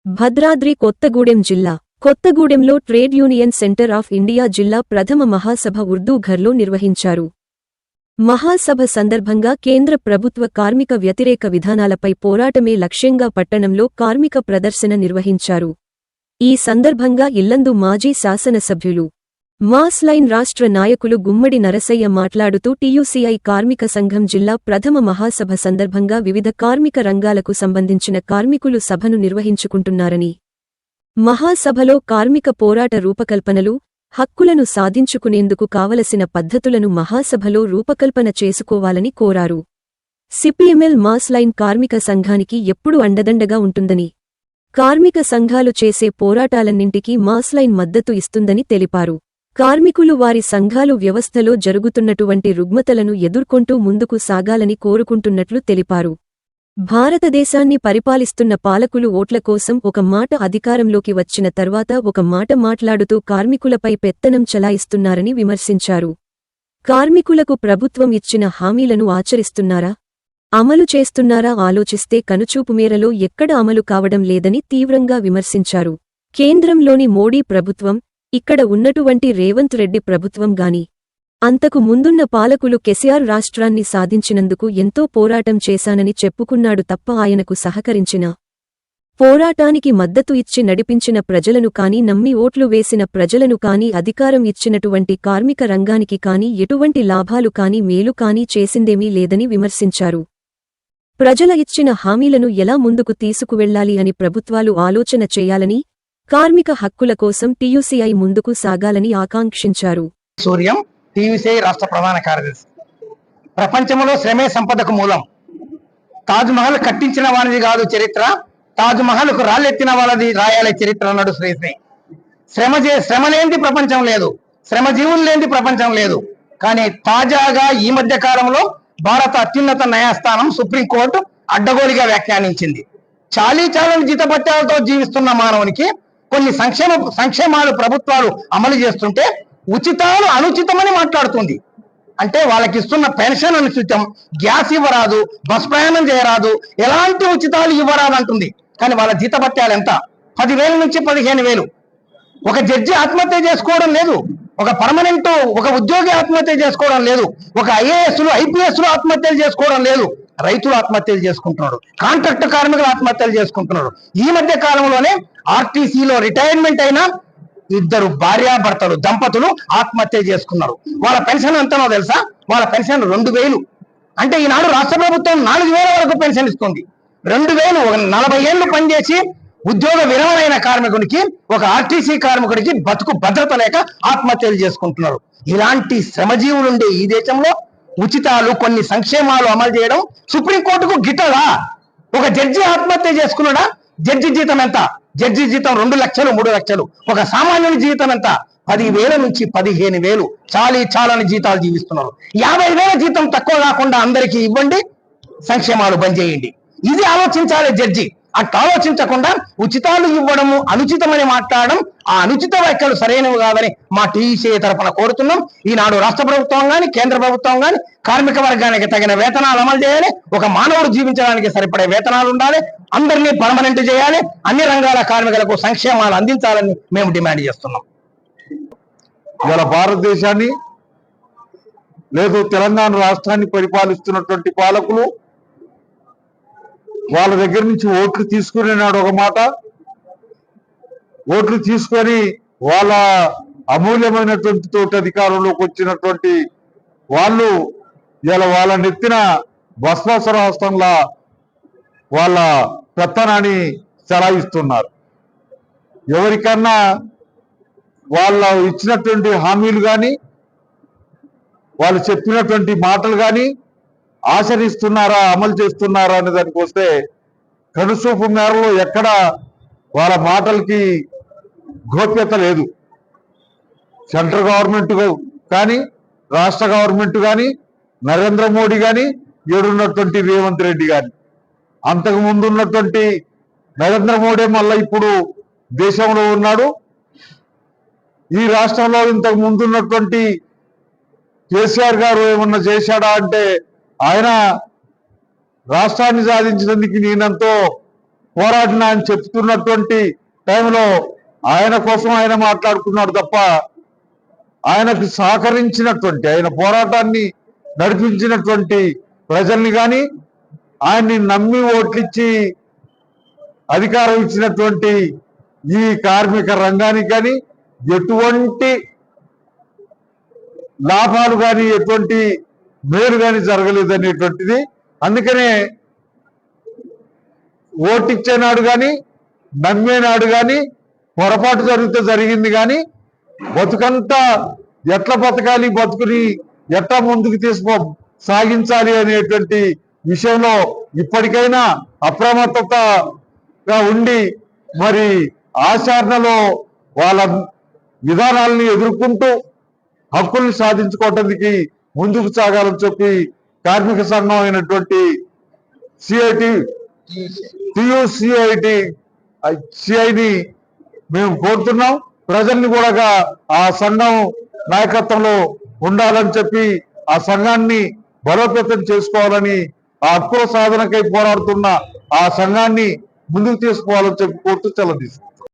భద్రాద్రి కొత్తగూడెం జిల్లా కొత్తగూడెంలో trade union centre of India జిల్లా ప్రథమ మహాసభ ఉర్దూ ఘర్లో నిర్వహించారు. మహాసభ సందర్భంగా కేంద్ర ప్రభుత్వ కార్మిక వ్యతిరేక విధానాలపై పోరాటమే లక్ష్యంగా పట్టణంలో కార్మిక ప్రదర్శన నిర్వహించారు. ఈ సందర్భంగా ఇల్లందు మాజీ శాసనసభ్యులు మాస్ లైన్ రాష్ట్ర నాయకులు గుమ్మడి నరసయ్య మాట్లాడుతూ టీయూసీఐ కార్మిక సంఘం జిల్లా ప్రథమ మహాసభ సందర్భంగా వివిధ కార్మిక రంగాలకు సంబంధించిన కార్మికులు సభను నిర్వహించుకుంటున్నారని, మహాసభలో కార్మిక పోరాట రూపకల్పనలు, హక్కులను సాధించుకునేందుకు కావలసిన పద్ధతులను మహాసభలో రూపకల్పన చేసుకోవాలని కోరారు. సిపిఎంఎల్ మాస్ లైన్ కార్మిక సంఘానికి ఎప్పుడూ అండదండగా ఉంటుందని, కార్మిక సంఘాలు చేసే పోరాటాలన్నింటికీ మాస్ లైన్ మద్దతు ఇస్తుందని తెలిపారు. కార్మికులు వారి సంఘాలు వ్యవస్థలో జరుగుతున్నటువంటి రుగ్మతలను ఎదుర్కొంటూ ముందుకు సాగాలని కోరుకుంటున్నట్లు తెలిపారు. భారతదేశాన్ని పరిపాలిస్తున్న పాలకులు ఓట్ల కోసం ఒక మాట అధికారంలోకి వచ్చిన తర్వాత ఒక మాట మాట్లాడుతూ కార్మికులపై పెత్తనం చలాయిస్తున్నారని విమర్శించారు. కార్మికులకు ప్రభుత్వం ఇచ్చిన హామీలను ఆచరిస్తున్నారా, అమలు చేస్తున్నారా ఆలోచిస్తే కనుచూపు మేరలో ఎక్కడ అమలు కావడం లేదని తీవ్రంగా విమర్శించారు. కేంద్రంలోని మోడీ ప్రభుత్వం, ఇక్కడ ఉన్నటువంటి రేవంత్ రెడ్డి ప్రభుత్వం గాని, అంతకు ముందున్న పాలకులు కేసీఆర్ రాష్ట్రాన్ని సాధించినందుకు ఎంతో పోరాటం చేశానని చెప్పుకున్నాడు తప్ప ఆయనకు సహకరించిన, పోరాటానికి మద్దతు ఇచ్చి నడిపించిన ప్రజలను కాని నమ్మి ఓట్లు వేసిన ప్రజలను కాని అధికారం ఇచ్చినటువంటి కార్మిక రంగానికి కాని ఎటువంటి లాభాలు కాని మేలు కాని చేసిందేమీ లేదని విమర్శించారు. ప్రజల ఇచ్చిన హామీలను ఎలా ముందుకు తీసుకువెళ్లాలి అని ప్రభుత్వాలు ఆలోచన చేయాలని, కార్మిక హక్కుల కోసం టీయూసీఐ ముందుకు సాగాలని ఆకాంక్షించారు. సూర్యం టీయూసీఐ రాష్ట్ర ప్రధాన కార్యదర్శి. ప్రపంచంలో శ్రమే సంపదకు మూలం. తాజ్మహల్ కట్టించిన వారిది కాదు చరిత్ర, తాజ్మహల్కు రాళ్ళెత్తిన వాళ్ళది రాయాలే చరిత్ర అన్నాడు శ్రీశ్రీ. శ్రమ లేనిది ప్రపంచం లేదు, శ్రమజీవులు లేనిది ప్రపంచం లేదు. కానీ తాజాగా ఈ మధ్య కాలంలో భారత అత్యున్నత న్యాయస్థానం సుప్రీంకోర్టు అడ్డగోలుగా వ్యాఖ్యానించింది. చాలీచాలని జీతభత్యాలతో జీవిస్తున్న మానవునికి కొన్ని సంక్షేమాలు ప్రభుత్వాలు అమలు చేస్తుంటే ఉచితాలు అనుచితమని మాట్లాడుతుంది. అంటే వాళ్ళకి ఇస్తున్న పెన్షన్ అనుచితం, గ్యాస్ ఇవ్వరాదు, బస్ ప్రయాణం చేయరాదు, ఎలాంటి ఉచితాలు ఇవ్వరాదు అంటుంది. కానీ వాళ్ళ జీతభత్యాలు ఎంత? 10,000 నుంచి 15,000. ఒక జడ్జి ఆత్మహత్య చేసుకోవడం లేదు, ఒక పర్మనెంట్ ఒక ఉద్యోగి ఆత్మహత్య చేసుకోవడం లేదు, ఒక ఐఏఎస్లు ఐపీఎస్లు ఆత్మహత్యలు చేసుకోవడం లేదు. రైతులు ఆత్మహత్యలు చేసుకుంటున్నారు, కాంట్రాక్ట్ కార్మికులు ఆత్మహత్యలు చేసుకుంటున్నారు. ఈ మధ్య కాలంలోనే ఆర్టీసీలో రిటైర్మెంట్ అయిన 2 భార్యాభర్తలు దంపతులు ఆత్మహత్య చేసుకున్నారు. వాళ్ళ పెన్షన్ ఎంతనో తెలుసా? వాళ్ళ పెన్షన్ 2,000. అంటే ఈనాడు రాష్ట్ర ప్రభుత్వం 4,000 వరకు పెన్షన్ ఇస్తుంది. 2,000 40 ఏళ్లు పనిచేసి ఉద్యోగ విరమణైన కార్మికుడికి, ఒక ఆర్టీసీ కార్మికుడికి బతుకు భద్రత లేక ఆత్మహత్యలు చేసుకుంటున్నారు. ఇలాంటి శ్రమజీవులుండే ఈ దేశంలో ఉచితాలు, కొన్ని సంక్షేమాలు అమలు చేయడం సుప్రీంకోర్టుకు గిట్టదా? ఒక జడ్జి ఆత్మహత్య చేసుకున్నాడా? జడ్జి జీతం ఎంత? జడ్జి జీతం 2 లక్షలు 3 లక్షలు. ఒక సామాన్యుని జీతం ఎంత? 10,000 నుంచి 15,000. చాలని జీతాలు జీవిస్తున్నారు. 50,000 జీతం తక్కువ కాకుండా అందరికీ ఇవ్వండి, సంక్షేమాలు బంద్ చేయండి. ఇది ఆలోచించాలి జడ్జి. అట్లా ఆలోచించకుండా ఉచితాలు ఇవ్వడము అనుచితమని మాట్లాడడం, ఆ అనుచిత వ్యాఖ్యలు సరైనవి కాదని మా టీయూసీఐ తరఫున కోరుతున్నాం. ఈనాడు రాష్ట్ర ప్రభుత్వం గాని, కేంద్ర ప్రభుత్వం గాని కార్మిక వర్గానికి తగిన వేతనాలు అమలు చేయాలి. ఒక మానవుడు జీవించడానికి సరిపడే వేతనాలు ఉండాలి. అందరినీ పర్మనెంట్ చేయాలి. అన్ని రంగాల కార్మికులకు సంక్షేమాలు అందించాలని మేము డిమాండ్ చేస్తున్నాం. ఇవాళ భారతదేశాన్ని లేదు తెలంగాణ రాష్ట్రాన్ని పరిపాలిస్తున్నటువంటి పాలకులు వాళ్ళ దగ్గర నుంచి ఓట్లు తీసుకునేనాడు ఒక మాట, ఓట్లు తీసుకొని వాళ్ళ అమూల్యమైనటువంటి తోటి అధికారంలోకి వచ్చినటువంటి వాళ్ళు ఇలా వాళ్ళ నెత్తిన భస్మాసురహస్తంలా వాళ్ళ పెత్తనాన్ని చలాయిస్తున్నారు. ఎవరికన్నా వాళ్ళ ఇచ్చినటువంటి హామీలు కానీ, వాళ్ళు చెప్పినటువంటి మాటలు కానీ ఆచరిస్తున్నారా, అమలు చేస్తున్నారా అనే దానికి వస్తే కనుసూపు మేరలో ఎక్కడ వాళ్ళ మాటలకి గోప్యత లేదు. సెంట్రల్ గవర్నమెంట్ కానీ, రాష్ట్ర గవర్నమెంట్ కానీ, నరేంద్ర మోడీ కానీ, ఏడున్నటువంటి రేవంత్ రెడ్డి కానీ, అంతకు ముందు ఉన్నటువంటి నరేంద్ర మోడీ మళ్ళీ ఇప్పుడు దేశంలో ఉన్నాడు. ఈ రాష్ట్రంలో ఇంతకు ముందున్నటువంటి కేసీఆర్ గారు ఏమన్నా చేశాడా అంటే, ఆయన రాష్ట్రాన్ని సాధించినందుకు నేనంతో పోరాడినా అని చెప్తున్నటువంటి టైంలో ఆయన కోసం ఆయన మాట్లాడుకున్నాడు తప్ప ఆయనకు సహకరించినటువంటి ఆయన పోరాటాన్ని నడిపించినటువంటి ప్రజల్ని కానీ ఆయన్ని నమ్మి ఓట్లిచ్చి అధికారం ఇచ్చినటువంటి ఈ కార్మిక రంగానికి కానీ ఎటువంటి లాభాలు కానీ ఎటువంటి మేలు కానీ జరగలేదు అనేటువంటిది. అందుకనే ఓటిచ్చేనాడు కానీ నమ్మేనాడు కానీ పొరపాటు జరిగితే జరిగింది కానీ బతుకంతా ఎట్లా బతకాలి, బతుకుని ఎట్లా ముందుకు సాగించాలి అనేటువంటి విషయంలో ఇప్పటికైనా అప్రమత్తతగా ఉండి మరి ఆచరణలో వాళ్ళ విధానాలని ఎదుర్కొంటూ హక్కుల్ని సాధించుకోవటానికి ముందుకు సాగాలని చెప్పి కార్మిక సంఘం అయినటువంటి సిఐని మేము కోరుతున్నాం. ప్రజల్ని కూడా ఆ సంఘం నాయకత్వంలో ఉండాలని చెప్పి ఆ సంఘాన్ని బలోపేతం చేసుకోవాలని, ఆ హక్కుల సాధనకై పోరాడుతున్న ఆ సంఘాన్ని ముందుకు తీసుకోవాలని చెప్పి కోరుతూ సెలవు తీసుకుంటాం.